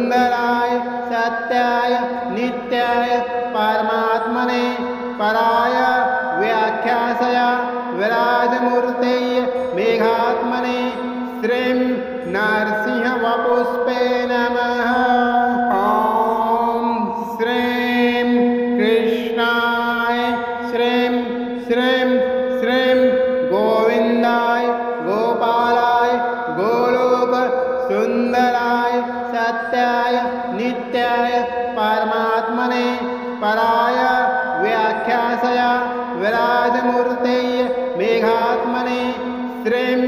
सुंदराय सत्याय नित्याय परमात्मने पराय व्याख्यासय विराजमूर्तये मेघात्मने श्रीं नरसिंहवपुष्पे नमः। ॐ श्रीं कृष्णाय श्रीं श्रीं श्रीं गोविन्दाय गोपालाय गोलोक सुंदराय सत्याय नित्याय परमात्मने पराय व्याख्यासय विराजमूर्तये मेघात्मने श्रीं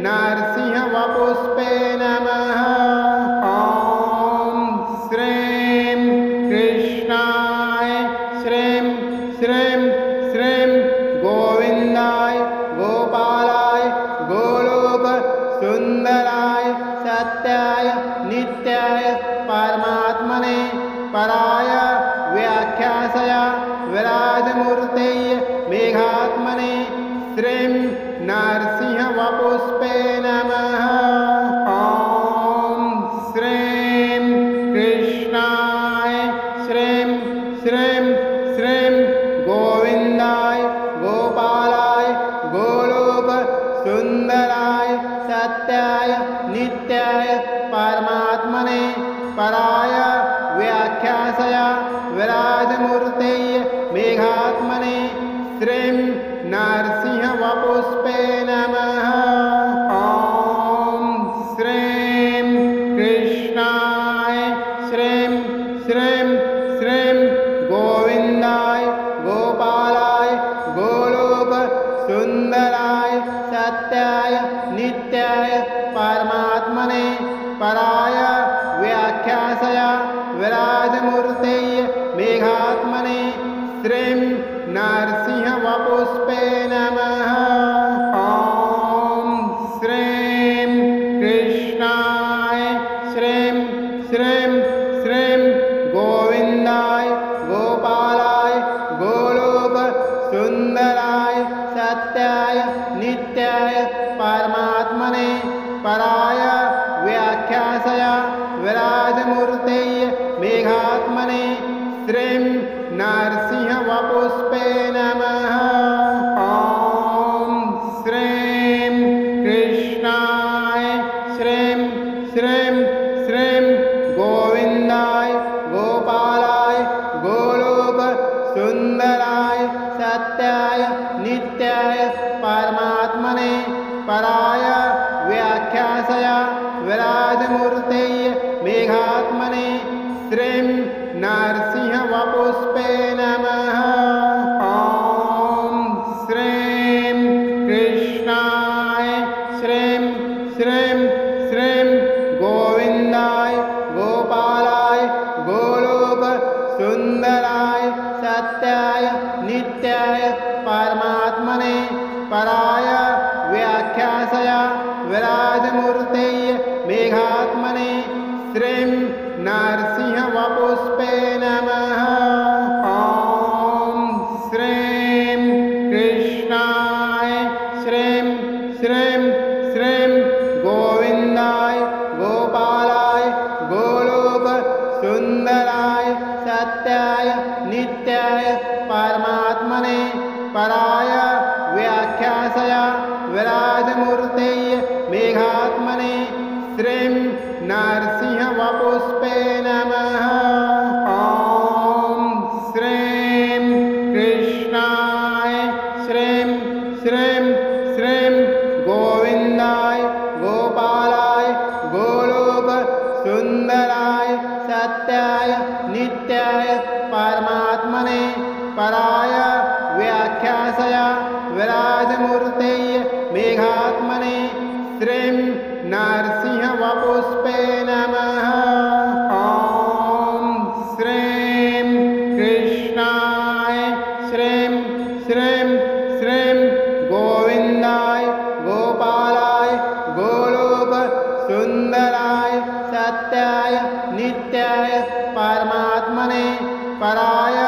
नरसिंहवपुष्पे नमः। ॐ श्रीं कृष्णाय श्रीं श्रीं श्रीं गोविन्दाय गोपालाय गोलोक सुंदराय सत्याय नित्याय परमात्मने पराय व्याख्यासय विराजमूर्तये मेघात्मने श्रीं नरसिंहवपुष्पे नमः। ॐ श्रीं कृष्णाय श्रीं श्रीं श्रीं गोविन्दाय गोपालाय गोलोक सुंदराय सत्याय नित्याय परमात्मने पराय व्याख्यासय विराजमूर्तये मेघात्मने श्रीं नरसिंहवपुष्पे नमः। ॐ श्रीं कृष्णाय श्रीं श्रीं श्रीं गोविन्दाय गोपालाय गोलोक सुंदराय सत्याय नित्याय परमात्मने पराय व्याख्यासय विराजमूर्तये मेघात्मने श्रीं नरसिंहवपुष्पे नमः। ॐ श्रीं कृष्णाय श्रीं श्रीं श्रीं गोविन्दाय गोपालाय गोलोक सुंदराय सत्याय नित्याय परमात्मने पराय व्याख्यासय विराजमूर्तये मेघात्मने श्रीं नरसिंहवपुष्पे नमः। ॐ श्रीं कृष्णाय श्रीं श्रीं श्रीं गोविन्दाय गोपालाय गोलोक सुंदराय सत्याय नित्याय परमात्मने पराय व्याख्यासय विराजमूर्तये मेघात्मने श्रीं नरसिंहवपुष्पे नमः। ॐ श्रीं कृष्णाय श्रीं श्रीं श्रीं गोविन्दाय गोपालाय गोलोक सुंदराय सत्याय नित्याय परमात्मने पराय व्याख्यासय विराजमूर्तये मेघात्मने श्रीं नरसिंहवपुष्पे नमः। ॐ श्रीं कृष्णाय श्रीं श्रीं श्रीं गोविन्दाय गोपालाय गोलोक सुंदराय सत्याय नित्याय परमात्मने पराय व्याख्यासय विराजमूर्तये मेघात्मने श्रीं नरसिंहवपुष्पे नमः। ॐ श्रीं कृष्णाय श्रीं श्रीं श्रीं गोविन्दाय गोपालाय गोलोक सुंदराय सत्याय नित्याय परमात्मने पराय व्याख्यासय विराजमूर्तये मेघात्मने श्रीं नरसिंहवपुष्पे नमः। ॐ श्रीं कृष्णाय श्रीं श्रीं श्रीं गोविन्दाय गोपालाय गोलोक सुंदराय सत्याय नित्याय परमात्मने पराय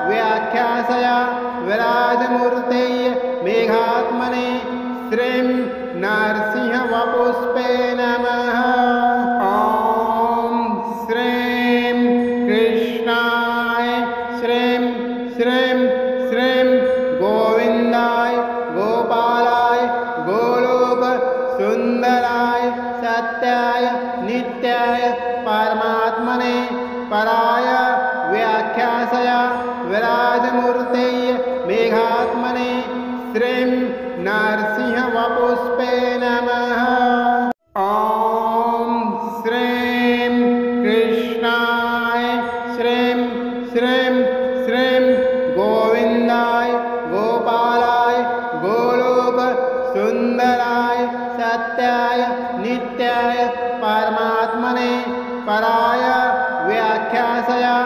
व्याख्यासय विराजमूर्तये मेघात्मने श्रीं नरसिंहवपुष्पे नमः। ॐ श्रीं नित्याय परमात्मने पराय व्याख्यासया विराजमूर्तये मेघात्मने श्रीं नरसिंहवपुष्पे नमः। ॐ श्रीं कृष्णाय श्रीं श्रीं श्रीं गोविन्दाय गोपालाय गोलोक सुन्दराय सत्याय नित्याय परमात्मने पराय व्याख्यासया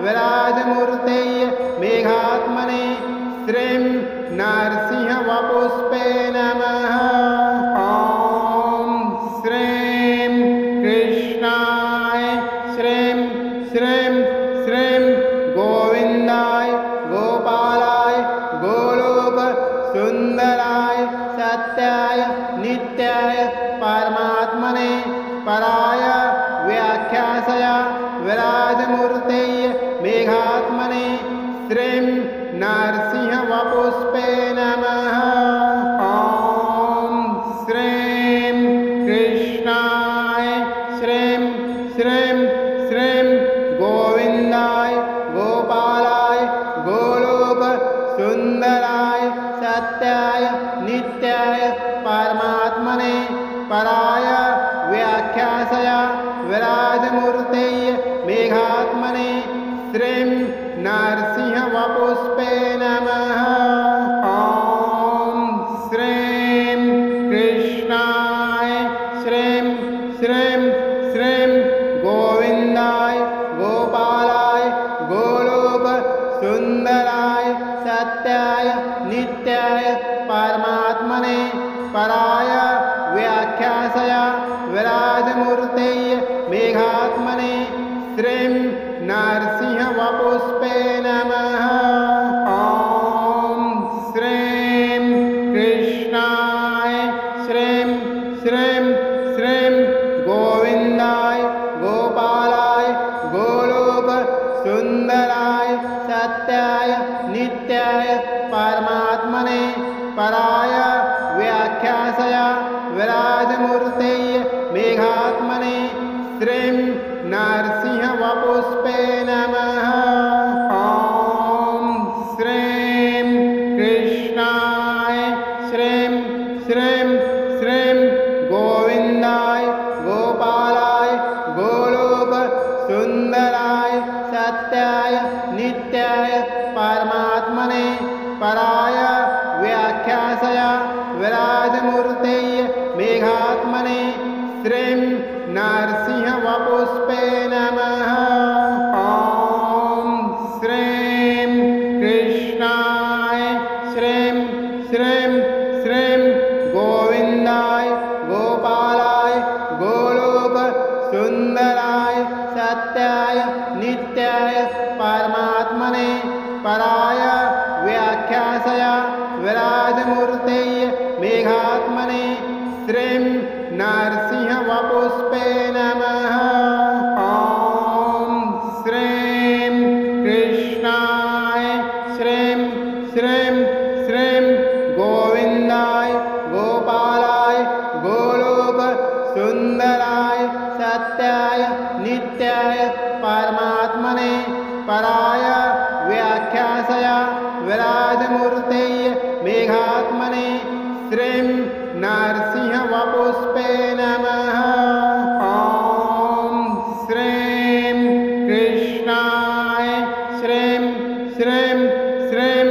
विराजमूर्तये मेघात्मने श्रीं नरसिंहवपुष्पे नमः। ॐ श्रीं कृष्णाय श्रीं श्रीं श्रीं गोविन्दाय गोपालाय गोलोक सुन्दराय सत्याय नित्याय परमात्मने पराय व्याख्यासया विराजमूर्तये मेघात्मने श्रीं नरसिंहवपुष्पे नमः। ॐ श्रीं कृष्णाय श्रीं श्रीं श्रीं गोविन्दाय गोपालाय गोलोक सुन्दराय सत्याय नित्याय परमात्मने पराय व्याख्यासया विराजमूर्तये मेघात्मने श्रीं नरसिंहवपुष्पे नमः। ॐ श्रीं कृष्णाय श्रीं श्रीं श्रीं गोविन्दाय गोपालाय गोलोक सुन्दराय सत्याय नित्याय परमात्मने पराय व्याख्यासया विराजमूर्तये मेघात्मने श्रीं नरसिंहवपुष्पे नमः। ॐ श्रीं कृष्णाय श्रीं श्रीं श्रीं गोविन्दाय गोपालाय गोलोक सुन्दराय सत्याय नित्याय परमात्मने पराय व्याख्यासया विराजमूर्तये मेघात्मने श्रीं नरसिंहवपुष्पे नमः। ॐ श्रीं कृष्णाय श्रीं श्रीं श्रीं गोविन्दाय गोपालाय गोलोक सुन्दराय सत्याय नित्याय परमात्मने पराय व्याख्यासया विराजमूर्तये मेघात्मने श्रीं नरसिंहवपुष्पे नमः। ॐ श्रीं कृष्णाय श्रीं श्रीं श्रीं गोविन्दाय गोपालाय गोलोक सुन्दराय सत्याय नित्याय परमात्मने पराय व्याख्यासया विराजमूर्तये मेघात्मने श्रीं नरसिंहवपुष्पे नमः। ॐ श्रीं कृष्णाय श्रीं श्रीं श्रीं गोविन्दाय गोपालाय गोलोक सुन्दराय सत्याय नित्याय परमात्मने पराय व्याख्यासया विराजमूर्तये मेघात्मने श्रीं नरसिंहवपुष्पे नमः। ॐ श्रीं कृष्णाय श्रीं श्रीं श्रीं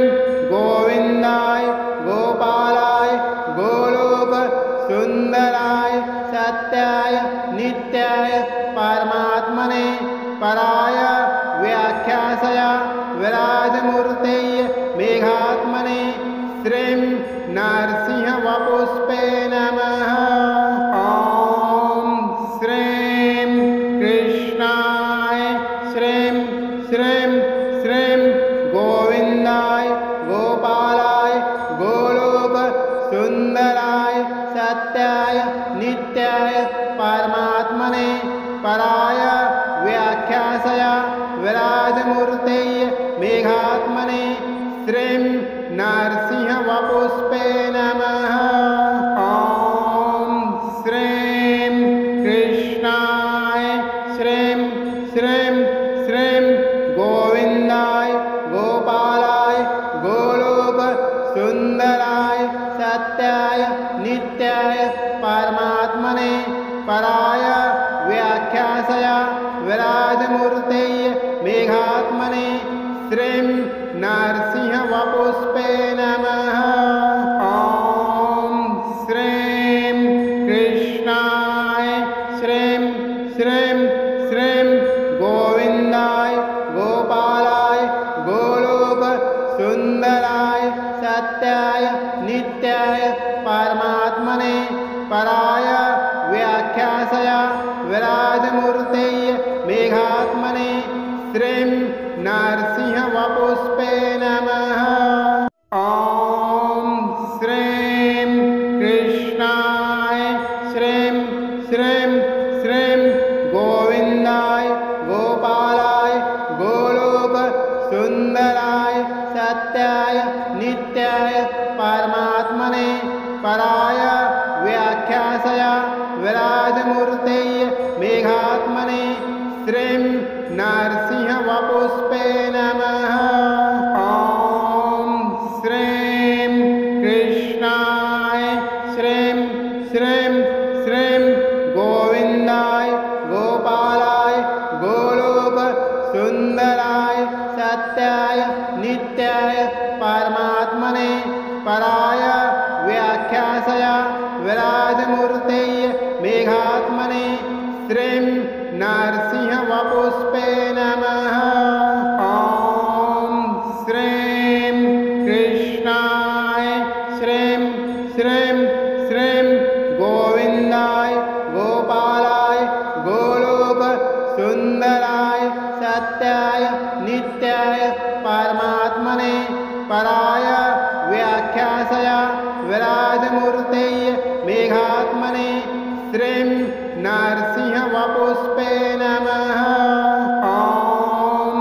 गोविन्दाय गोपालाय गोलोक सुन्दराय सत्याय नित्याय परमात्मने पराय व्याख्यासया विराजमूर्तये मेघात्मने श्रीं नरसिंहवपुष्पे नमः। ॐ श्रीं कृष्णाय श्रीं श्रीं श्रीं गोविन्दाय गोपालाय गोलोक सुन्दराय सत्याय नित्याय परमात्मने पराय व्याख्यासया विराजमूर्तये मेघात्मने श्रीं नरसिंहवपुष्पे नमः। ॐ श्रीं कृष्णाय विराजमूर्तये मेघात्मने श्रीं नरसिंहवपुष्पे नमः। ॐ श्रीं कृष्णाय श्रीं श्रीं श्रीं गोविन्दाय गोपालाय गोलोक सुन्दराय सत्याय नित्याय परमात्मने पराय व्याख्यासय विराजमूर्तये मेघात्मने श्रीं नरसिंहवपुष्पे नमः। ॐ श्रीं कृष्णाय श्रीं श्रीं श्रीं गोविन्दाय गोपालाय गोलोक सुन्दराय सत्याय नित्याय परमात्मने पराय व्याख्यासय विराजमूर्तये मेघात्मने श्रीं नरसिंहवपुष्पे नमः। ॐ श्रीं कृष्णाय श्रीं श्रीं श्रीं गोविन्दाय गोपालाय गोलोक सुन्दराय सत्याय नित्याय परमात्मने पराय व्याख्यासय विराजमूर्तये मेघात्मने श्रीं नरसिंहवपुष्पे नमः। ॐ श्रीं कृष्णाय श्रीं श्रीं श्रीं गोविन्दाय गोपालाय गोलोक सुन्दराय सत्याय नित्याय परमात्मने पराय व्याख्यासय विराजमूर्तये मेघात्मने श्रीं नरसिंहवपुष्पे नमः। ॐ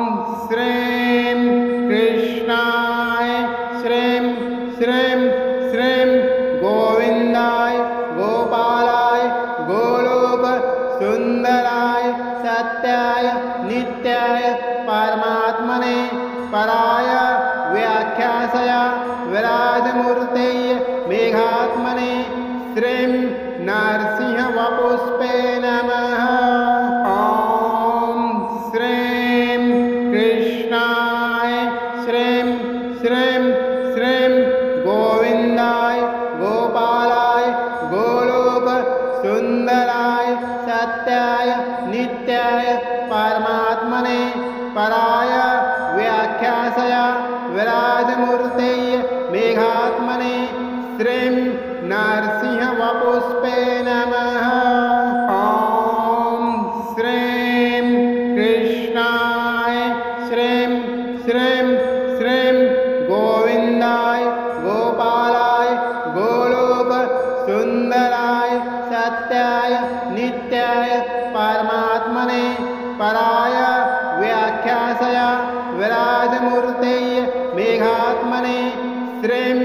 श्रीं कृष्णाय श्रीं श्रीं श्रीं गोविन्दाय गोपालाय गोलोक सुन्दराय सत्याय नित्याय परमात्मने पराय व्याख्यासय विराजमूर्तये मेघात्मने श्रीं नरसिंहवपुष्पे नमः। ॐ श्रीं कृष्णाय श्रीं श्रीं श्रीं गोविन्दाय गोपालाय गोलोक सुन्दराय सत्याय नित्याय परमात्मने पराय व्याख्यासय विराजमूर्तये मेघात्मने श्रीं नरसिंहवपुष्पे नमः। ॐ श्रीं कृष्णाय श्रीं श्रीं श्रीं गोविन्दाय गोपालाय गोलोक सुन्दराय सत्याय नित्याय परमात्मने पराय व्याख्यासय विराजमूर्तये मेघात्मने श्रीं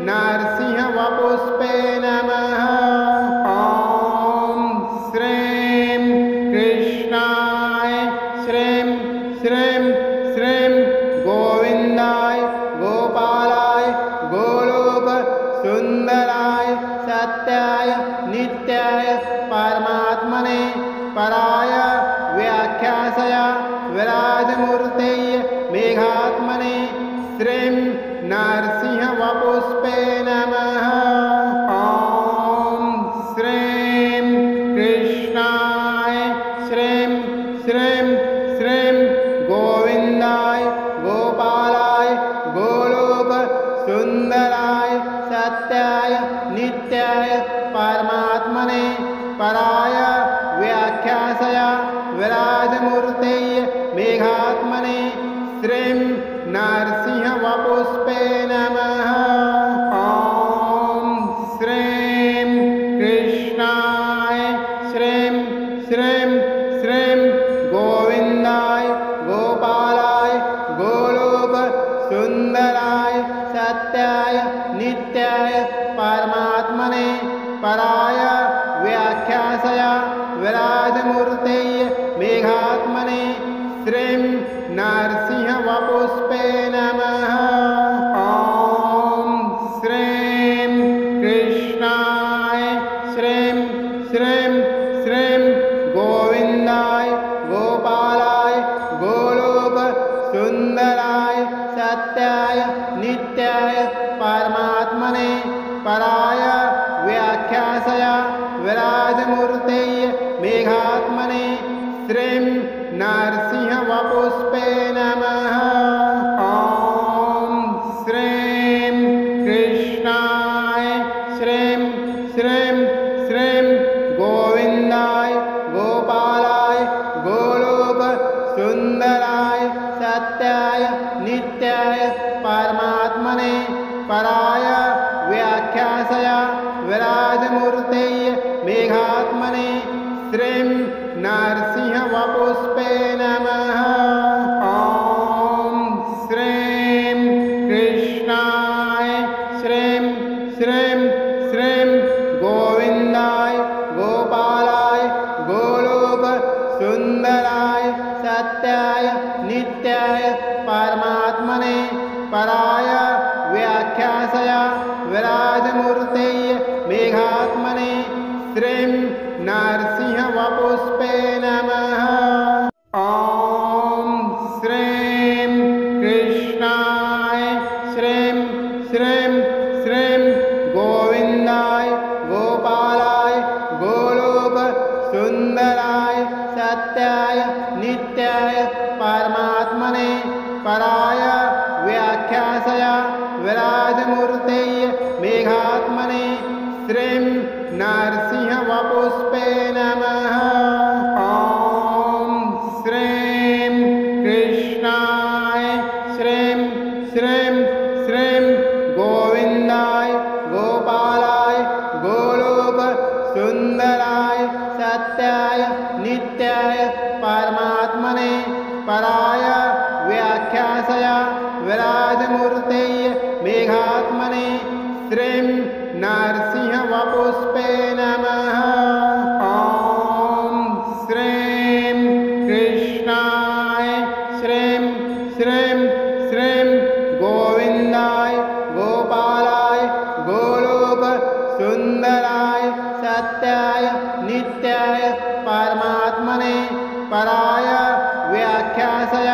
नरसिंहवपुष्पे नमः। ॐ श्रीं कृष्णाय श्रीं श्रीं श्रीं गोविन्दाय गोपालाय गोलोक सुन्दराय सत्याय नित्याय परमात्मने पराय व्याख्यासय विराजमूर्तये मेघात्मने श्रीं नरसिंहवपुष्पे नमः। ॐ श्रीं कृष्णाय श्रीं श्रीं श्रीं गोविन्दाय गोपालाय गोलोक सुन्दराय सत्याय नित्याय परमात्मने पराय व्याख्यासय विराजमूर्तये मेघात्मने श्रीं नरसिंहवपुष्पे नमः। ॐ श्रीं कृष्णाय श्रीं श्रीं श्रीं गोविन्दाय गोपालाय गोलोक सुन्दराय सत्याय नित्याय परमात्मने पराय व्याख्यासय विराजमूर्तये मेघात्मने श्रीं नरसिंहवपुष्पे नमः। ॐ श्रीं कृष्णाय श्रीं श्रीं श्रीं गोविन्द परमात्मने पराय व्याख्यासय विराजमूर्तये मेघात्मने श्रीं नरसिंहवपुष्पे नमः। ॐ श्रीं कृष्णाय श्रीं श्रीं श्रीं गोविन्दाय गोपालाय गोलोक सुन्दराय सत्याय नित्याय परमात्मने पराय व्याख्यासय विराजमूर्तये मेघात्मने श्रीं नरसिंहवपुष्पे नमः। ॐ श्रीं कृष्णाय श्रीं श्रीं श्रीं गोविन्दाय गोपालाय गोलोक सुन्दराय सत्याय नित्याय परमात्मने पराय व्याख्यासय विराजमूर्तये मेघात्मने श्रीं नरसिंहवपुष्पे नमः। ॐ श्रीं कृष्णाय श्रीं श्रीं श्रीं गोविन्दाय गोपालाय गोलोक सुन्दराय सत्याय नित्याय परमात्मने पराय व्याख्यासय विराजमूर्तये मेघात्मने श्रीं नरसिंहवपुष्पे नमः। ॐ श्रीं कृष्णाय श्रीं श्रीं श्रीं गोविन्दाय गोपालाय गोलोक सुन्दराय सत्याय नित्याय परमात्मने पराय व्याख्यासय विराजमूर्तये मेघात्मने श्रीं नरसिंहवपुष्पे नमः। ॐ श्रीं कृष्णाय श्रीं श्रीं श्रीं गोविन्दाय गोपालाय गोलोक सुन्दराय सत्याय नित्याय परमात्मने पराय व्याख्यासय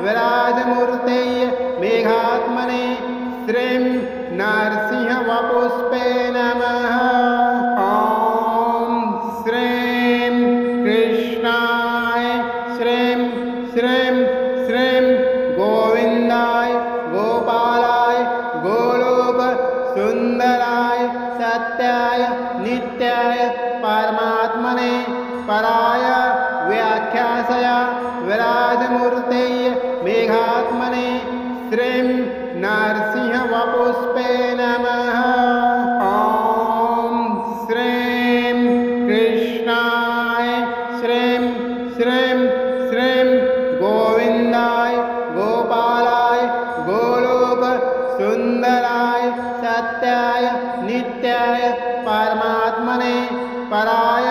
विराजमूर्तये मेघात्मने श्रीं नरसिंहवपुष्पे नमः। ॐ श्रीं कृष्णाय श्रीं श्रीं श्रीं गोविन्दाय गोपालाय गोलोक सुन्दराय सत्याय नित्याय परमात्मने पराय व्याख्यासय विराजमूर्तये मेघात्मने श्रीं नरसिंहवपुष्पे नमः। ॐ श्रीं कृष्णाय श्रीं श्रीं श्रीं गोविन्दाय गोपालाय गोलोक सुन्दराय सत्याय नित्याय परमात्मने पराय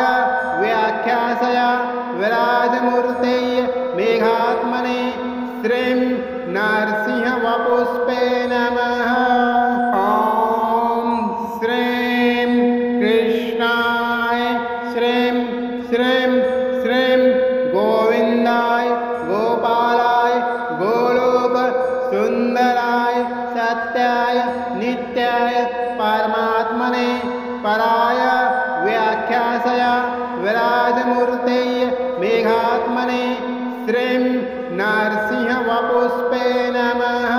व्याख्यासय विराजमूर्तये मेघात्मने श्रीं नरसिंहवपुष्पे नमः। ॐ श्रीं कृष्णाय श्रीं श्रीं श्रीं गोविन्दाय गोपालाय गोलोक सुन्दराय सत्याय नित्याय परमात्मने पराय व्याख्यासय विराजमूर्तये मेघात्मने श्रीं नरसिंहवपुष्पे नमः।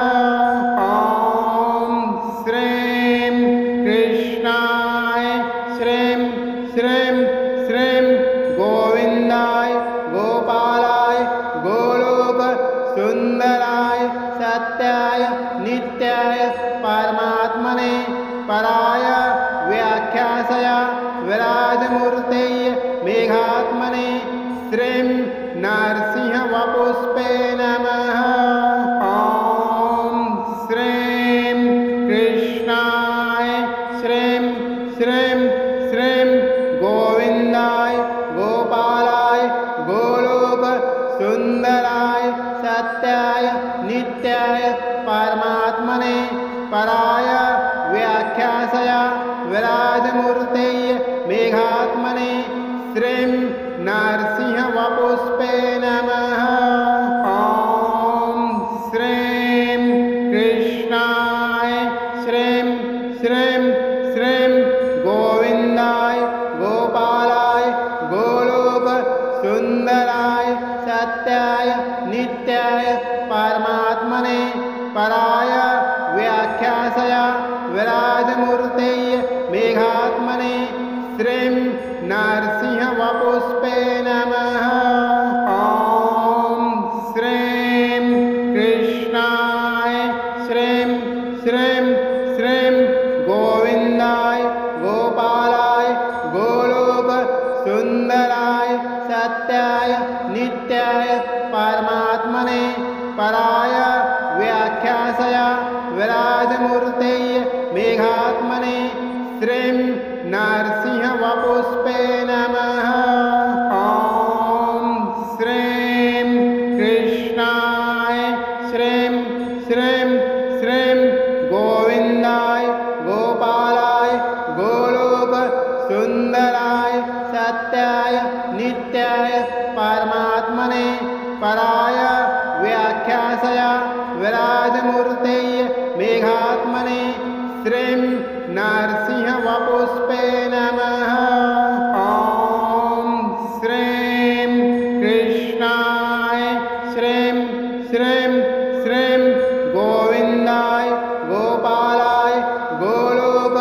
ॐ श्रीं कृष्णाय श्रीं श्रीं श्रीं गोविन्दाय गोपालाय गोलोक सुन्दराय सत्याय नित्याय परमात्मने पराय व्याख्यासय विराजमूर्तये मेघात्मने श्रीं नरसिंहवपुष्पे नमः। ॐ श्रीं कृष्णाय श्रीं श्रीं श्रीं गोविन्दाय गोपालाय गोलोक सुन्दराय सत्याय नित्याय परमात्मने पराय व्याख्यासय विराजमूर्तये मेघात्मने श्रीं नरसिंहवपुष्पे नमः। ॐ श्रीं कृष्णाय श्रीं सत्याय नित्याय परमात्मने पराय व्याख्यासय विराजमूर्तये मेघात्मने श्रीं नरसिंहवपुष्पे नमः। ॐ श्रीं कृष्णाय श्रीं श्रीं श्रीं गोविन्दाय गोपालाय गोलोक सुन्दराय सत्याय नित्याय परमात्मने पराय व्याख्यासय विराजमूर्तये मेघात्मने श्रीं नरसिंहवपुष्पे नमः। ॐ श्रीं कृष्णाय श्रीं श्रीं श्रीं गोविन्दाय गोपालाय गोलोक सुन्दराय सत्याय नित्याय परमात्मने पराय व्याख्यासय विराजमूर्तये मेघात्मने श्रीं नरसिंहवपुष्पे नमः। ॐ श्रीं कृष्णाय श्रीं श्रीं श्रीं गोविन्दाय गोपालाय गोलोक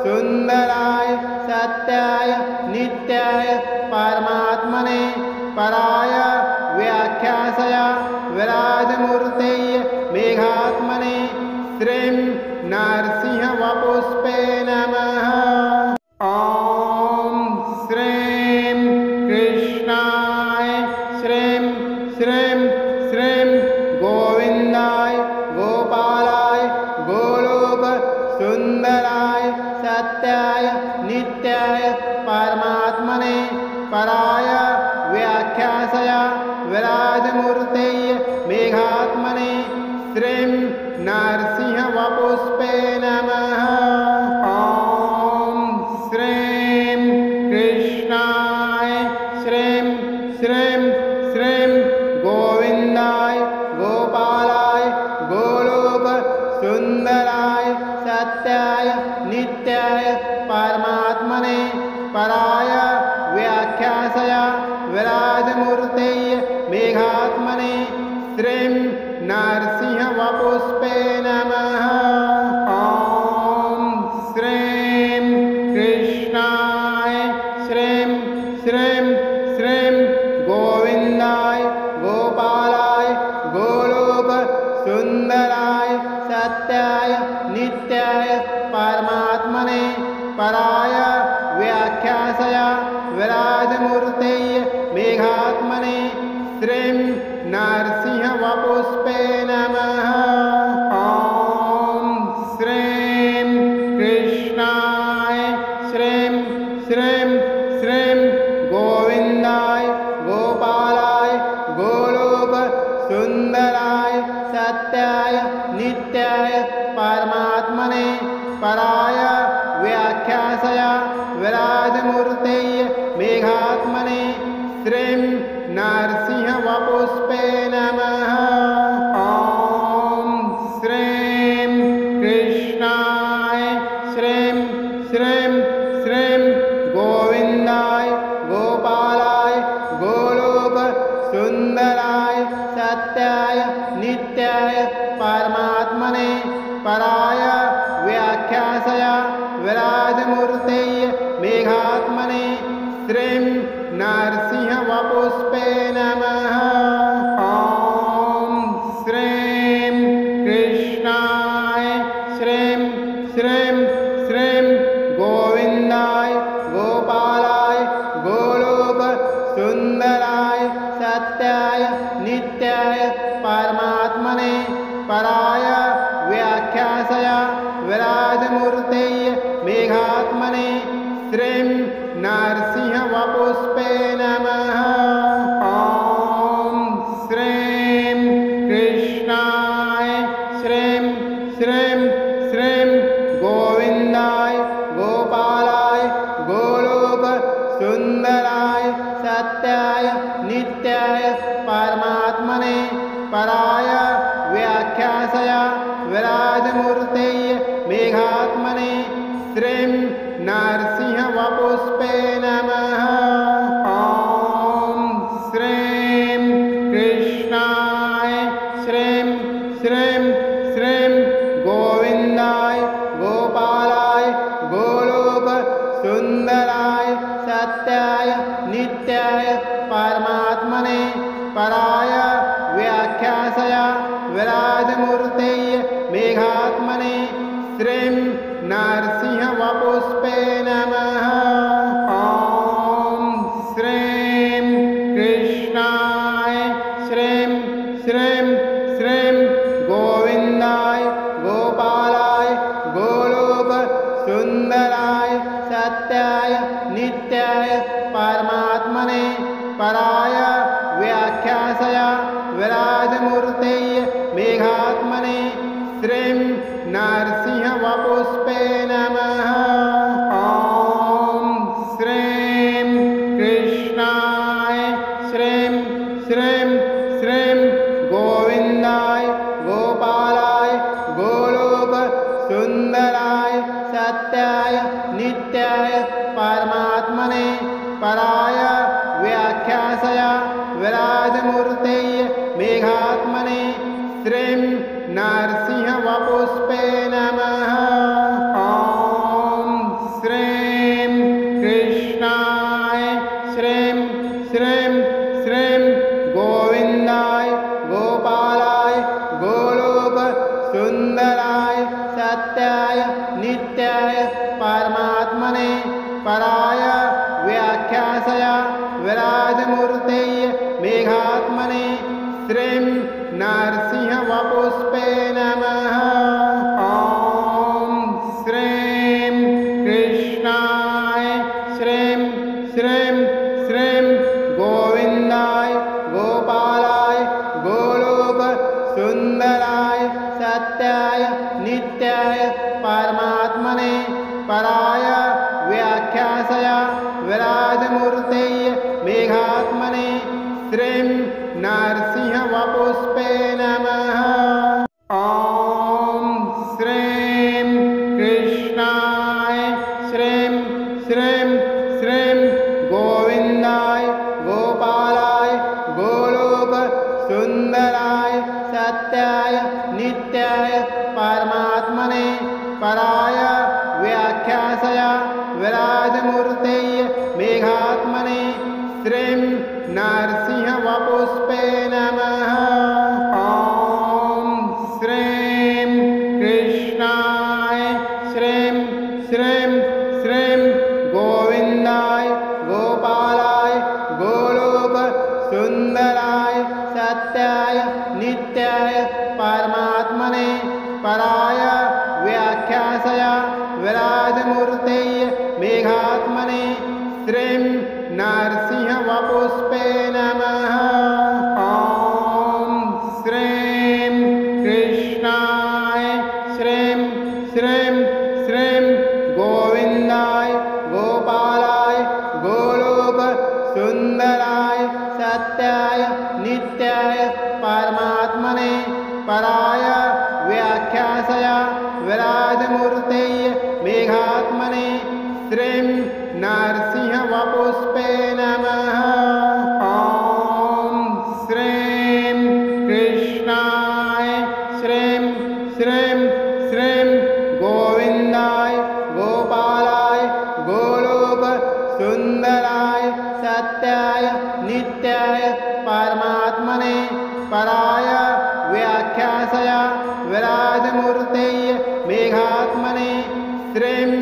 सुन्दराय सत्याय नित्याय परमात्मने पराय व्याख्यासय विराजमूर्तये मेघात्मने श्रीं नरसिंहवपुष्पे नमः। ॐ श्रीं कृष्णाय श्रीं श्रीं श्रीं गोविन्दाय गोपालाय गोलोक सुन्दराय सत्याय नित्याय परमात्मने पराय व्याख्यासय विराजमूर्तये मेघात्मने श्रीं नरसिंहवपुष्पे नमः। ॐ श्रीं कृष्णाय श्रीं श्रीं श्रीं गोविन्दाय गोपालाय गोलोक सुन्दराय सत्याय नित्याय परमात्मने पराय व्याख्यासय विराजमूर्तये मेघात्मने श्रीं नरसिंहवपुष्पे नमः। ॐ श्रीं कृष्णाय श्रीं श्रीं श्रीं गोविन्दाय गोपालाय गोलोक सुन्दराय सत्याय नित्याय परमात्मने पराय व्याख्यासय विराजमूर्तये मेघात्मने श्रीं नरसिंहवपुष्पे नमः। ॐ श्रीं कृष्णाय श्रीं श्रीं श्रीं गोविन्दाय गोपालाय गोलोक सुन्दराय सत्याय नित्याय परमात्मने पराय व्याख्यासय विराजमूर्तये मेघात्मने श्रीं नरसिंहवपुष्पे नमः। ॐ श्रीं कृष्णाय श्रीं श्रीं श्रीं गोविन्दाय गोपालाय गोलोक सुन्दराय सत्याय नित्याय परमात्मने पराय व्याख्यासय विराजमूर्तये मेघात्मने श्रीं नरसिंहवपुष्पे नमः। ॐ श्रीं कृष्णाय श्रीं श्रीं श्रीं गोविन्दाय गोपालाय गोलोक सुन्दराय सत्याय नित्याय परमात्मने पराय व्याख्यासय विराजमूर्तये मेघात्मने श्रीं नरसिंहवपुष्पे नमः। ॐ श्रीं कृष्णाय श्रीं श्रीं श्रीं गोविन्दाय गोपालाय गोलोक सुन्दराय सत्याय नित्याय परमात्मने पराय व्याख्यासय विराजमूर्तये मेघात्मने श्रीं नरसिंहवपुष्पे नमः। ॐ श्रीं कृष्णाय श्रीं श्रीं श्रीं गोविन्दाय गोपालाय गोलोक सुन्दराय सत्याय नित्याय परमात्मने पराय व्याख्यासया विराजमूर्तये मेघात्मने श्रीं नरसिंहवपुष्पे नमः। ॐ श्रीं कृष्णाय श्रीं श्रीं श्रीं गोविन्दाय गोपालाय गोलोक सुन्दराय सत्याय नित्याय परमात्मने पराय व्याख्यासया विराजमूर्तये मेघात्मने श्रीं नरसिंहवपुष्पे नमः। ॐ श्रीं कृष्णाय श्रीं श्रीं श्रीं गोविन्दाय गोपालाय गोलोक सुन्दराय सत्याय नित्याय परमात्मने पराय व्याख्यासया विराजमूर्तये मेघात्मने श्रीं नरसिंहवपुष्पे नमः। ॐ श्रीं कृष्णाय श्रीं श्रीं श्रीं गोविन्दाय गोपालाय गोलोक सुन्दराय सत्याय नित्याय परमात्मने पराय व्याख्यासया विराजमूर्तये मेघात्मने श्रीं नरसिंहवपुष्पे नमः। ॐ श्रीं कृष्णाय श्रीं श्रीं श्रीं गोविन्दाय गोपालाय गोलोक सुन्दराय सत्याय नित्याय परमात्मने पराय व्याख्यासया विराजमूर्तये मेघात्मने श्रीं नरसिंहवपुष्पे नमः। ॐ श्रीं कृष्णाय श्रीं श्रीं श्रीं गोविन्दाय गोपालाय गोलोक सुन्दराय सत्याय नित्याय परमात्मने पराय व्याख्यासया विराजमूर्तये मेघात्मने श्रीं नरसिंहवपुष्पे नमः। ॐ श्रीं कृष्णाय श्रीं श्रीं श्रीं गोविन्दाय गोपालाय गोलोक सुन्दराय सत्याय नित्याय परमात्मने पराय व्याख्यासया विराजमूर्तये मेघात्मने श्रीं नरसिंहवपुष्पे नमः। ॐ श्रीं कृष्णाय श्रीं श्रीं श्रीं गोविन्दाय गोपालाय गोलोक सुन्दराय सत्याय नित्याय परमात्मने पराय व्याख्यासया विराजमूर्तये मेघात्मने श्रीं नरसिंहवपुष्पे नमः। ॐ श्रीं कृष्णाय श्रीं श्रीं श्रीं गोविन्दाय गोपालाय गोलोक सुन्दराय सत्याय नित्याय परमात्मने पराय व्याख्यासया विराजमूर्तये मेघात्मने श्रीं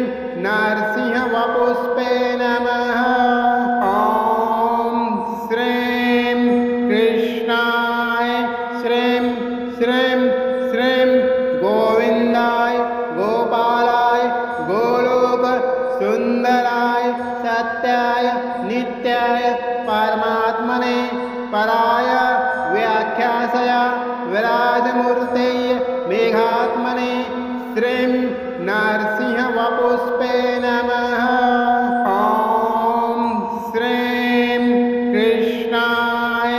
नरसिंहवपुष्पे नमः। ॐ श्रीं कृष्णाय श्रीं श्रीं श्रीं गोविन्दाय गोपालाय गोलोक सुन्दराय सत्याय नित्याय परमात्मने पराय व्याख्यासया विराजमूर्तये मेघात्मने श्रीं नरसिंहवपुष्पे नमः। ॐ श्रीं कृष्णाय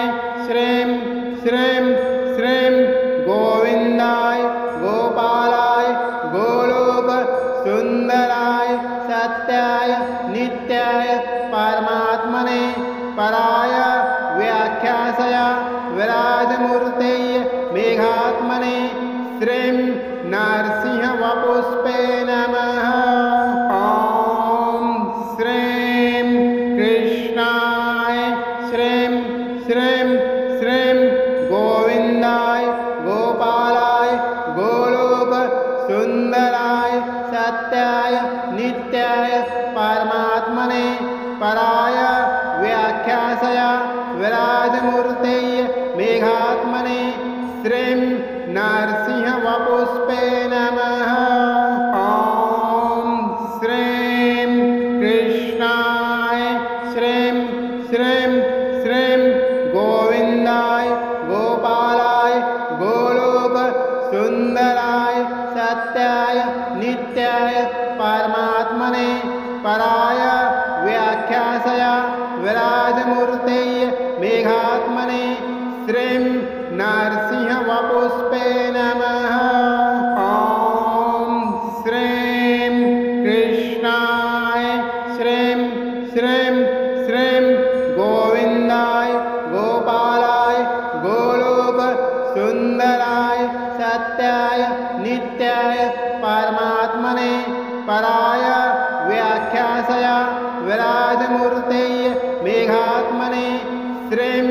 श्रीं श्रीं श्रीं गोविन्दाय गोपालाय गोलोक सुन्दराय सत्याय नित्याय परमात्मने पराय व्याख्यासया विराजमूर्तये मेघात्मने श्रीं नरसिंहवपुष्पे नमः। ॐ श्रीं कृष्णाय श्रीं श्रीं श्रीं गोविन्दाय गोपालाय गोलोक सुन्दराय सत्याय नित्याय परमात्मने पराय व्याख्यासया विराजमूर्तये मेघात्मने श्रीं नरसिंहवपुष्पे नमः। ॐ श्रीं कृष्णाय श्रीं श्रीं श्रीं गोविन्दाय गोपालाय गोलोक सुन्दराय सत्याय नित्याय परमात्मने पराय व्याख्यासया विराजमूर्तये मेघात्मने श्रीं नरसिंहवपुष्पे नमः। ॐ श्रीं कृष्णाय श्रीं श्रीं श्रीं गोविन्दाय गोपालाय गोलोक सुन्दराय सत्याय नित्याय परमात्मने पराय व्याख्यासया विराजमूर्तये मेघात्मने श्रीं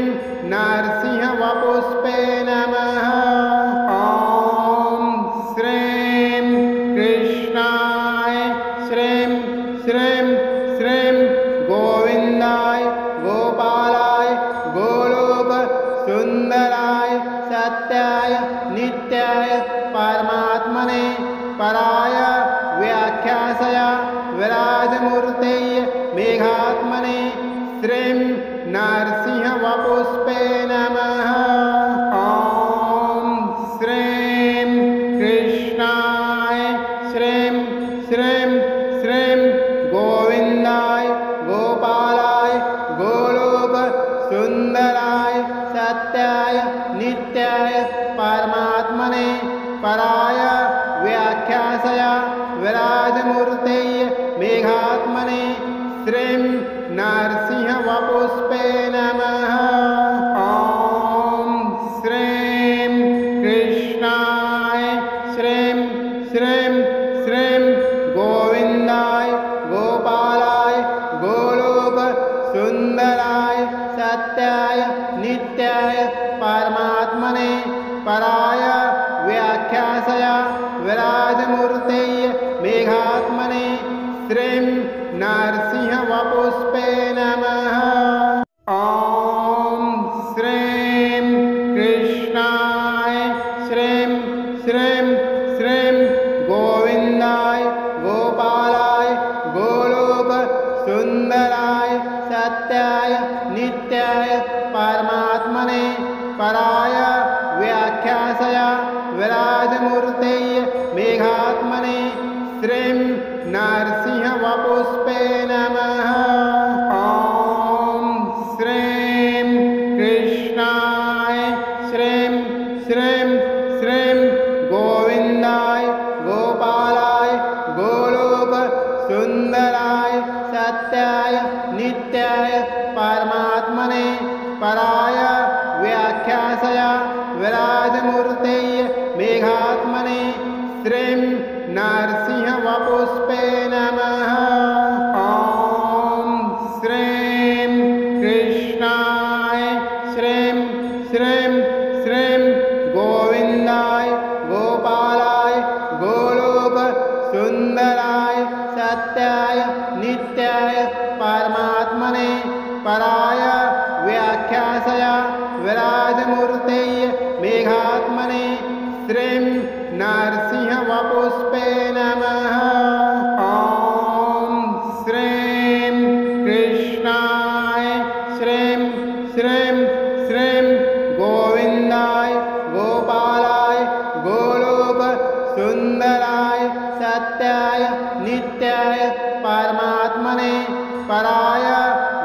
नरसिंहवपुष्पे नमः। ॐ श्रीं कृष्णाय श्रीं श्रीं श्रीं गोविन्दाय गोपालाय गोलोक सुन्दराय सत्याय नित्याय परमात्मने पराय व्याख्यासया विराजमूर्तये मेघात्मने श्रीं नरसिंहवपुष्पे नमः। ॐ श्रीं कृष्णाय श्रीं श्रीं श्रीं गोविन्दाय गोपालाय गोलोक सुन्दराय सत्याय नित्याय परमात्मने पराय व्याख्यासया विराजमूर्तये मेघात्मने श्रीं नरसिंहवपुष्पे नमः। ॐ श्रीं कृष्णाय श्रीं श्रीं श्रीं गोविन्दाय गोपालाय गोलोक सुन्दराय सत्याय नित्याय परमात्मने पराय व्याख्यासया विराजमूर्तये मेघात्मने श्रीं नरसिंहवपुष्पे नमः। ॐ श्रीं कृष्णाय श्रीं श्रीं श्रीं गोविन्दाय गोपालाय गोलोक सुन्दराय सत्याय नित्याय परमात्मने पराय व्याख्यासया विराजमूर्तये मेघात्मने श्रीं नरसिंहवपुष्पे नमः। ॐ श्रीं कृष्णाय श्रीं श्रीं श्रीं गोविन्दाय गोपालाय गोलोक सुन्दराय सत्याय नित्याय परमात्मने पराय व्याख्यासया विराजमूर्तये मेघात्मने श्रीं नरसिंहवपुष्पे नमः। ॐ श्रीं कृष्णाय श्रीं श्रीं श्रीं गोविन्दाय गोपालाय गोलोक सुन्दराय सत्याय नित्याय परमात्मने पराय व्याख्यासया विराजमूर्तये मेघात्मने श्रीं नरसिंहवपुष्पे नमः। ॐ श्रीं कृष्णाय श्रीं श्रीं श्रीं गोविन्दाय गोपालाय गोलोक सुन्दराय सत्याय नित्याय परमात्मने पराय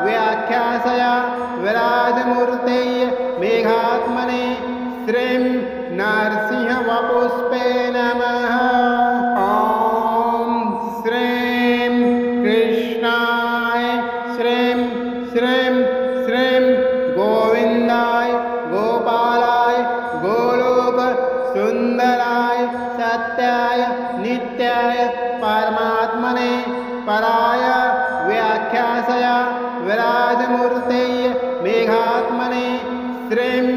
व्याख्यासया विराजमूर्तये मेघात्मने श्रीं नरसिंहवपुष्पे नमः। ॐ श्रीं कृष्णाय श्रीं श्रीं श्रीं गोविन्दाय गोपालाय नित्याय परमात्मने पराय व्याख्यासय विराजमूर्तये मेघात्मने श्रीं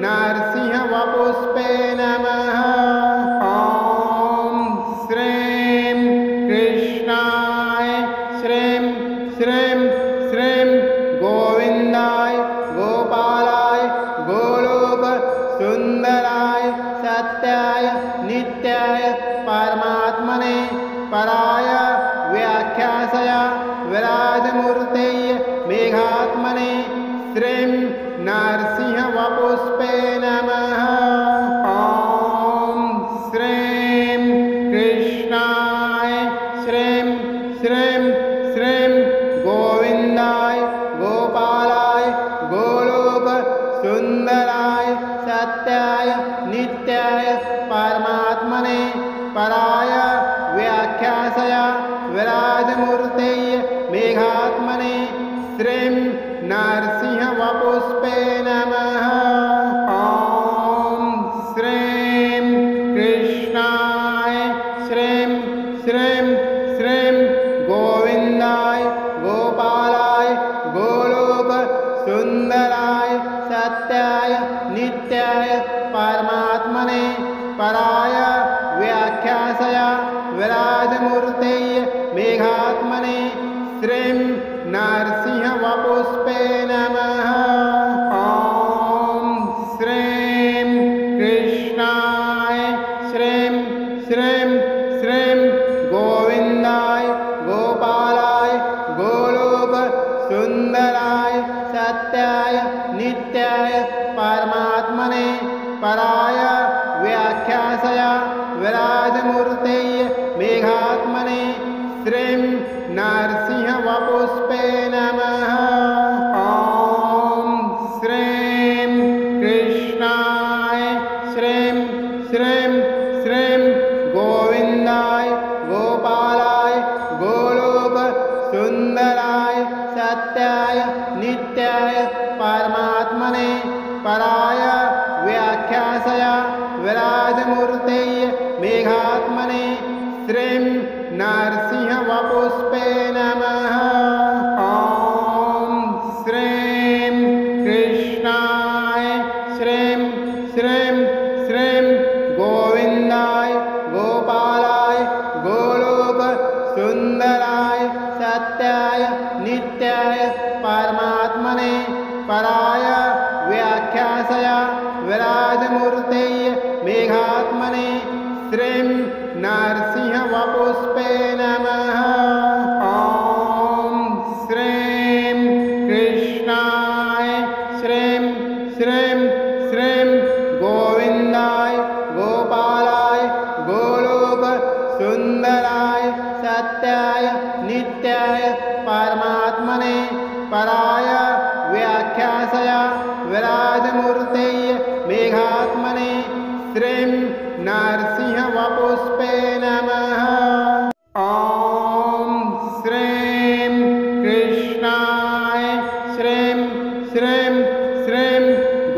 नरसिंहवपुष्पे नमः। ॐ श्रीं कृष्णाय श्रीं श्रीं श्रीं गोविन्दाय गोपालाय गोलोक सुन्दराय सत्याय नित्याय परमात्मने पराय व्याख्यासय विराजमूर्तये मेघात्मने श्रीं नरसिंहवपुष्पे नमः। ॐ श्रीं कृष्णाय श्रीं श्रीं श्रीं गोविन्दाय गोपालाय गोलोक सुन्दराय सत्याय नित्याय परमात्मने पराय व्याख्यासय विराजमूर्तये मेघात्मने श्रीं नरसिंहवपुष्पे नमः। ॐ श्रीं कृष्णाय श्रीं श्रीं श्रीं गोविन्दाय गोपालाय गोलोक सुन्दराय सत्याय नित्याय परमात्मने पराय व्याख्यासय विराजमूर्तये मेघात्मने श्रीं नरसिंहवपुष्पे नमः। ॐ श्रीं कृष्णाय श्रीं श्रीं श्रीं गोविन्दाय गोपालाय गोलोक सुन्दराय सत्याय नित्याय परमात्मने पराय व्याख्यासय विराजमूर्तये मेघात्मने श्रीं नरसिंहवपुष्पे नमः। ॐ श्रीं कृष्णाय श्रीं श्रीं श्रीं गोविन्दाय गोपालाय गोलोक सुन्दराय सत्याय नित्याय परमात्मने पराय व्याख्यासय विराजमूर्तये मेघात्मने श्रीं नरसिंहवपुष्पे नमः। ॐ श्रीं कृष्णाय श्रीं श्रीं श्रीं गोविन्दाय गोपालाय गोलोक सुन्दराय सत्याय नित्याय परमात्मने पराय व्याख्यासय विराजमूर्तये मेघात्मने श्रीं नरसिंहवपुष्पे नमः। ॐ श्रीं कृष्णाय श्रीं श्रीं श्रीं गोविन्दाय गोपालाय गोलोक सुन्दराय सत्याय नित्याय परमात्मने पराय व्याख्यासय विराजमूर्तये मेघात्मने श्रीं नरसिंहवपुष्पे नमः। ॐ श्रीं कृष्णाय श्रीं श्रीं श्रीं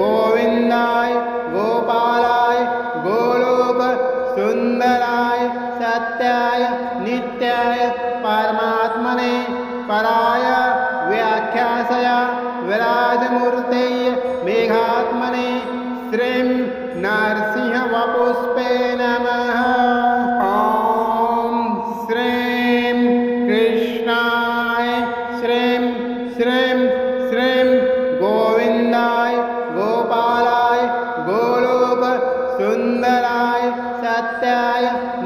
गोविन्दाय गोपालाय गोलोक सुन्दराय सत्याय नित्याय परमात्मने पराय व्याख्यासय विराजमूर्तये मेघात्मने श्रीं नरसिंहवपुष्पे नमः। ॐ श्रीं कृष्णाय श्रीं श्रीं श्रीं गोविन्दाय गोपालाय गोलोक सुन्दराय सत्याय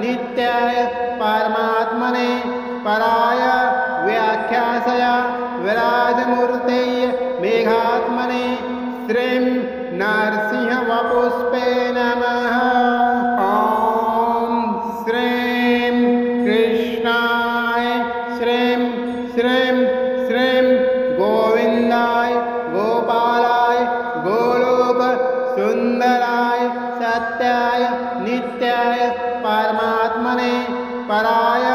नित्याय परमात्मने पराय व्याख्यासय विराजमूर्तये मेघात्मने श्रीं नरसिंहवपुष्पे नमः। ॐ श्रीं कृष्णाय श्रीं श्रीं श्रीं गोविन्दाय गोपालाय गोलोक सुन्दराय सत्याय नित्याय परमात्मने पराय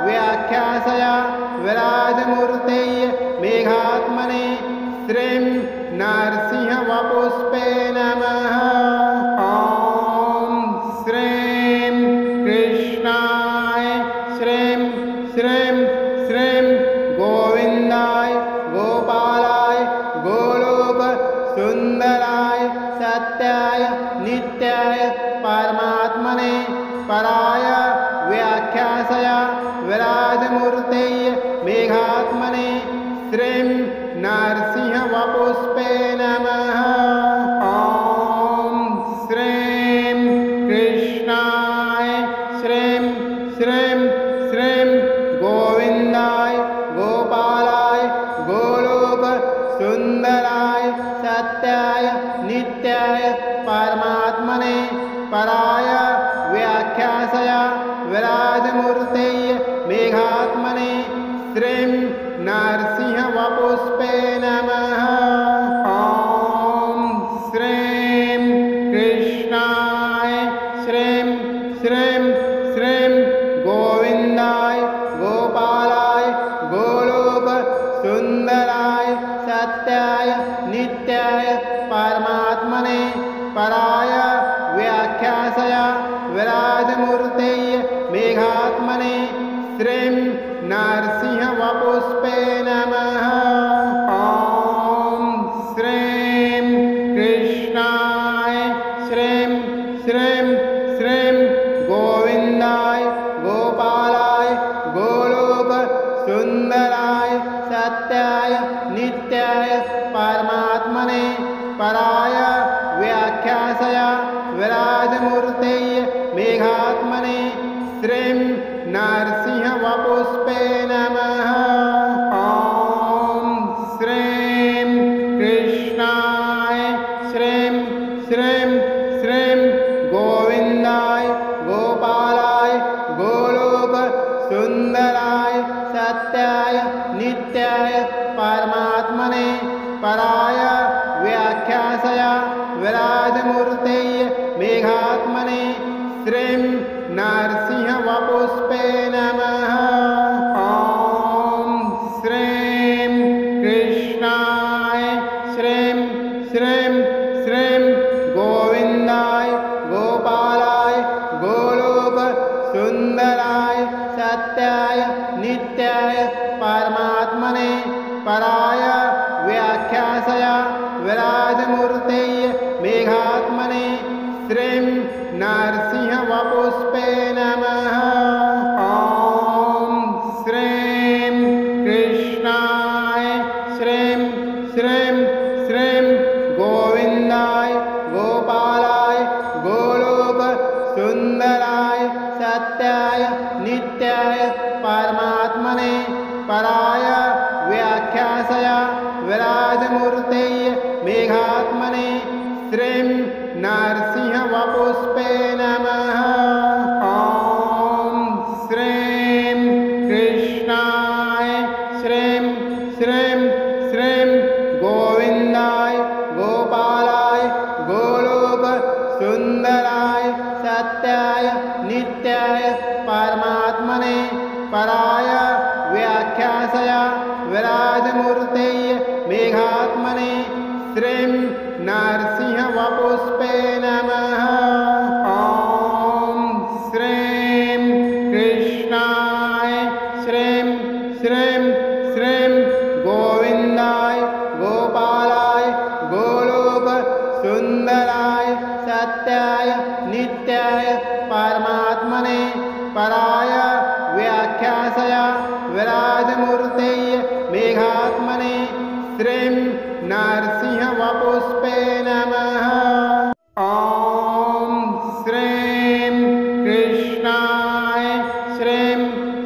व्याख्यासय विराजमूर्तये मेघात्मने श्रीं नरसिंहवपुष्पे नमः। ॐ श्रीं कृष्णाय गोविन्दाय सत्याय नित्याय परमात्मने पराय व्याख्यासय विराजमूर्तये मेघात्मने श्रीं नरसिंहवपुष्पे नमः। ॐ श्रीं कृष्णाय श्रीं श्रीं श्रीं गोविन्दाय गोपालाय गोलोक सुन्दराय सत्याय नित्याय परमात्मने पराय व्याख्यासय विराजमूर्तये मेघात्मने श्रीं नरसिंहवपुष्पे नमः। ॐ श्रीं कृष्णाय श्रीं श्रीं श्रीं गोविन्दाय गोपालाय गोलोक सुन्दराय सत्याय नित्याय परमात्मने पराय व्याख्यासय विराजमूर्तये मेघात्मने श्रीं नरसिंहवपुष्पे नमः। ॐ श्रीं कृष्णाय श्रीं श्रीं श्रीं गोविन्दाय गोपालाय गोलोक सुन्दराय सत्याय नित्याय परमात्मने पराय व्याख्यासय विराजमूर्तये मेघात्मने श्रीं नरसिंहवपुष्पे नमः। ॐ श्रीं कृष्णाय श्रीं श्रीं श्रीं गोविन्दाय गोपालाय गोलोक सुन्दराय सत्याय नित्याय परमात्मने पराय व्याख्यासय विराजमूर्तये मेघात्मने श्रीं नरसिंहवपुष्पे नमः। ॐ श्रीं कृष्णाय श्रीं श्रीं श्रीं गोविन्दाय गोपालाय गोलोक सुन्दराय सत्याय नित्याय परमात्मने पराय व्याख्यासय विराजमूर्तये मेघात्मने श्रीं नरसिंहवपुष्पे नमः। ॐ श्रीं कृष्णाय श्रीं श्रीं श्रीं गोविन्दाय गोपालाय गोलोक सुन्दराय सत्याय नित्याय परमात्मने पराय व्याख्यासय विराजमूर्तये मेघात्मने श्रीं नरसिंहवपुष्पे नमः। ॐ श्रीं कृष्णाय श्रीं श्रीं श्रीं गोविन्दाय गोपालाय गोलोक सुन्दराय सत्याय नित्याय परमात्मने पराय व्याख्यासय विराजमूर्तये मेघात्मने श्रीं नरसिंहवपुष्पे नमः। ॐ श्रीं कृष्णाय श्रीं श्रीं श्रीं गोविन्दाय गोपालाय गोलोक सुन्दराय सत्याय नित्याय परमात्मने पराय व्याख्यासय विराजमूर्तये मेघात्मने श्रीं नरसिंहवपुष्पे नमः। ॐ श्रीं कृष्णाय श्रीं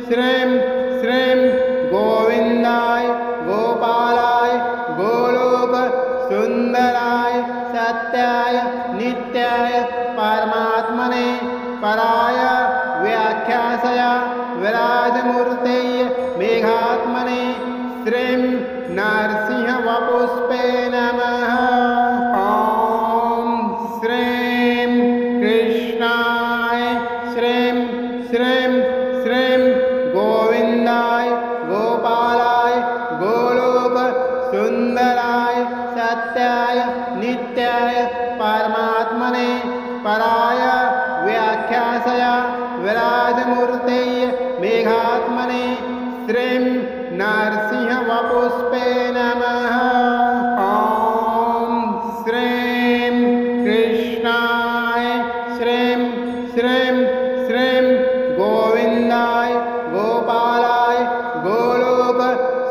श्रीं श्रीं गोविन्दाय गोपालाय गोलोक सुन्दराय सत्याय नित्याय परमात्मने पराय व्याख्यासय विराजमूर्तये मेघात्मने श्रीं नरसिंहवपुष्पे नमः। ॐ श्रीं कृष्णाय श्रीं श्रीं श्रीं गोविन्दाय गोपालाय गोलोक सुन्दराय सत्याय नित्याय परमात्मने पराय व्याख्यासय विराजमूर्तये मेघात्मने श्रीं नरसिंहवपुष्पे नमः। ॐ श्रीं कृष्णाय श्रीं श्रीं श्रीं गोविन्दाय गोपालाय गोलोक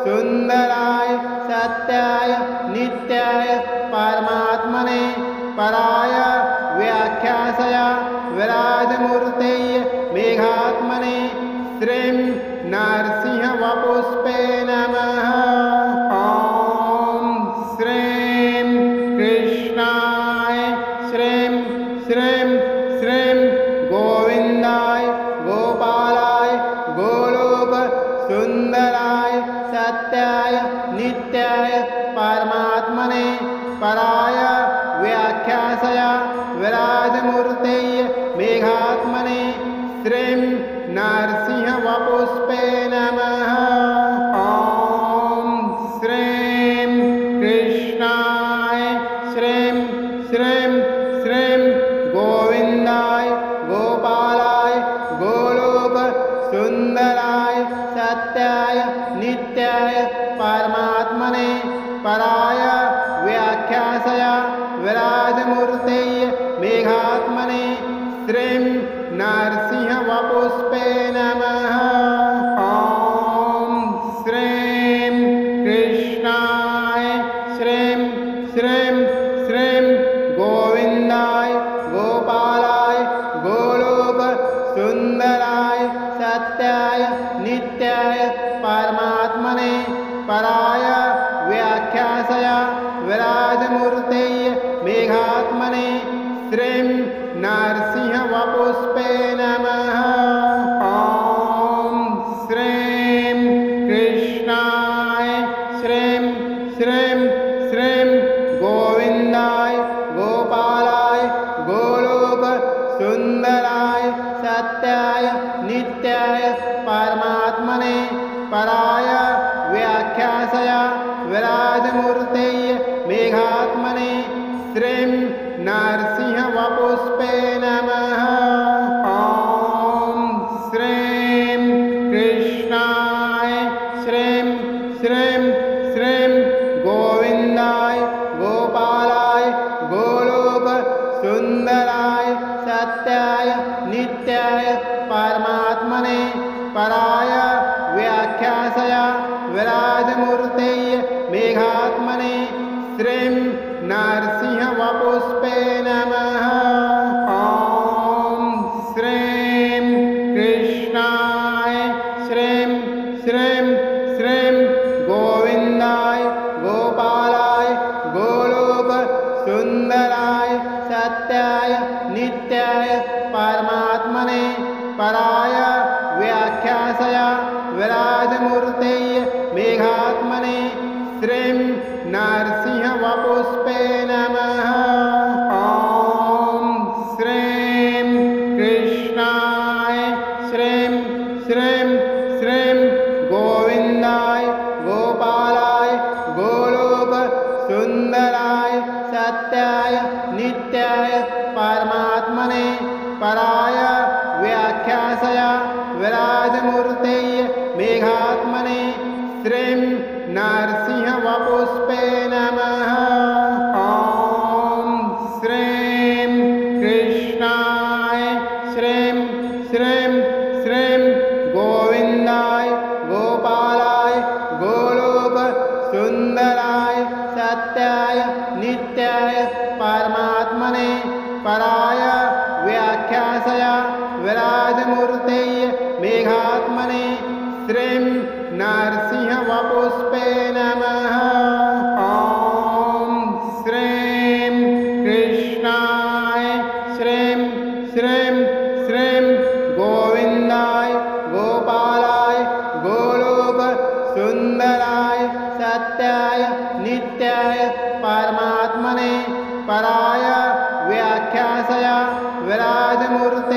सुन्दराय सत्याय नित्याय परमात्मने पराय व्याख्यासय विराजमूर्तये मेघात्मने श्रीं नरसिंहवपुष्पे नमः। ॐ श्रीं कृष्णाय श्रीं श्रीं श्रीं गोविन्दाय गोपालाय गोलोक सुन्दराय सत्याय नित्याय परमात्मने पराय व्याख्यासय विराजमूर्तये मेघात्मने श्रीं नरसिंहवपुष्पे नमः। ॐ श्रीं कृष्णाय श्रीं श्रीं श्रीं गोविन्दाय गोपालाय गोलोक सुन्दराय सत्याय नित्याय परमात्मने पराय व्याख्यासय विराजमूर्तये मेघात्मने श्रीं नरसिंहवपुष्पे नमः। ॐ श्रीं कृष्णाय श्रीं श्रीं श्रीं गोविन्दाय गोपालाय गोलोक सुन्दराय सत्याय नित्याय परमात्मने पराय व्याख्यासय विराजमूर्तये मेघात्मने श्रीं नरसिंहवपुष्पे नमः। ॐ श्रीं कृष्णाय श्रीं श्रीं श्रीं गोविन्दाय गोपालाय गोलोक सुन्दराय सत्याय नित्याय परमात्मने पराय व्याख्यासय विराजमूर्तये मेघात्मने श्रीं नरसिंहवपुष्पे नमः। ॐ श्रीं कृष्णाय श्रीं श्रीं श्रीं गोविन्दाय गोपालाय गोलोक सुन्दराय सत्याय नित्याय परमात्मने पराय व्याख्यासय विराजमूर्तये मेघात्मने श्रीं नरसिंहवपुष्पे नमः। ॐ श्रीं कृष्णाय श्रीं श्रीं श्रीं गोविन्दाय गोपालाय गोलोक सुन्दराय सत्याय नित्याय परमात्मने पराय व्याख्यासय विराजमूर्तये मेघात्मने श्रीं नरसिंहवपुष्पे नमः। ॐ श्रीं कृष्णाय श्रीं श्रीं श्रीं गोविन्दाय गोपालाय गोलोक सुन्दराय सत्याय नित्याय परमात्मने पराय व्याख्यासय विराजमूर्तये मेघात्मने श्रीं नरसिंहवपुष्पे नमः। ॐ श्रीं कृष्णाय श्रीं श्रीं श्रीं गोविन्दाय गोपालाय गोलोक सुन्दराय सत्याय नित्याय परमात्मने पराय व्याख्यासय विराजमूर्तये मेघात्मने श्रीं नरसिंहवपुष्पे नमः। ॐ श्रीं कृष्णाय श्रीं श्रीं श्रीं गोविन्दाय गोपालाय गोलोक सुन्दराय सत्याय नित्याय परमात्मने पराय व्याख्यासय विराजमूर्तये